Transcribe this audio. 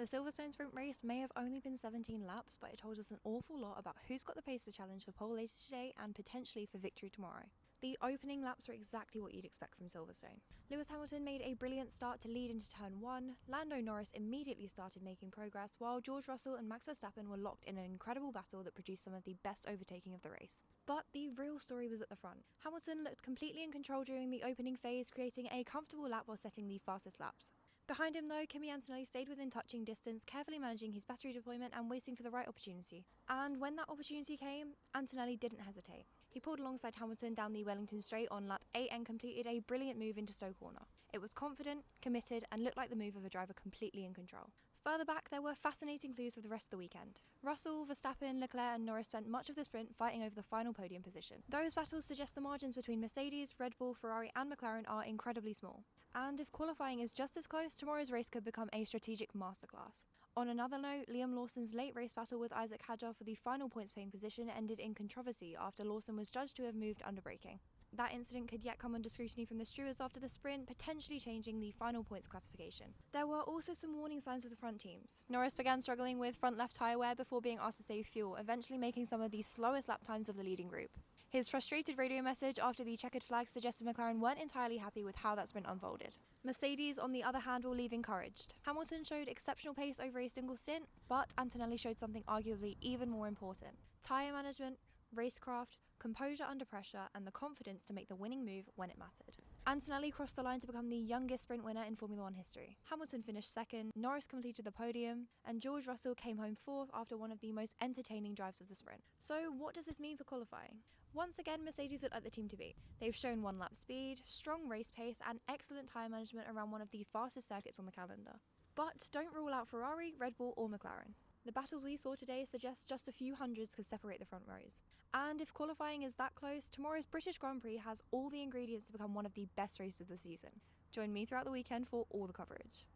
The Silverstone sprint race may have only been 17 laps, but it told us an awful lot about who's got the pace to challenge for pole later today and potentially for victory tomorrow. The opening laps were exactly what you'd expect from Silverstone. Lewis Hamilton made a brilliant start to lead into turn 1, Lando Norris immediately started making progress, while George Russell and Max Verstappen were locked in an incredible battle that produced some of the best overtaking of the race. But the real story was at the front. Hamilton looked completely in control during the opening phase, creating a comfortable lap while setting the fastest laps. Behind him though, Kimi Antonelli stayed within touching distance, carefully managing his battery deployment and waiting for the right opportunity. And when that opportunity came, Antonelli didn't hesitate. He pulled alongside Hamilton down the Wellington Straight on lap 8 and completed a brilliant move into Stowe Corner. It was confident, committed, and looked like the move of a driver completely in control. Further back, there were fascinating clues for the rest of the weekend. Russell, Verstappen, Leclerc and Norris spent much of the sprint fighting over the final podium position. Those battles suggest the margins between Mercedes, Red Bull, Ferrari and McLaren are incredibly small. And if qualifying is just as close, tomorrow's race could become a strategic masterclass. On another note, Liam Lawson's late race battle with Isaac Hadjar for the final points-paying position ended in controversy after Lawson was judged to have moved under braking. That incident could yet come under scrutiny from the stewards after the sprint, potentially changing the final points classification. There were also some warning signs for the front teams. Norris began struggling with front left tyre wear before being asked to save fuel, eventually making some of the slowest lap times of the leading group. His frustrated radio message after the checkered flag suggested McLaren weren't entirely happy with how that sprint unfolded. Mercedes, on the other hand, will leave encouraged. Hamilton showed exceptional pace over a single stint, but Antonelli showed something arguably even more important: tyre management, racecraft, composure under pressure, and the confidence to make the winning move when it mattered. Antonelli crossed the line to become the youngest sprint winner in Formula 1 history. Hamilton finished second, Norris completed the podium, and George Russell came home fourth after one of the most entertaining drives of the sprint. So what does this mean for qualifying? Once again, Mercedes look like the team to beat. They've shown one-lap speed, strong race pace, and excellent tyre management around one of the fastest circuits on the calendar. But don't rule out Ferrari, Red Bull, or McLaren. The battles we saw today suggest just a few hundreds could separate the front rows. And if qualifying is that close, tomorrow's British Grand Prix has all the ingredients to become one of the best races of the season. Join me throughout the weekend for all the coverage.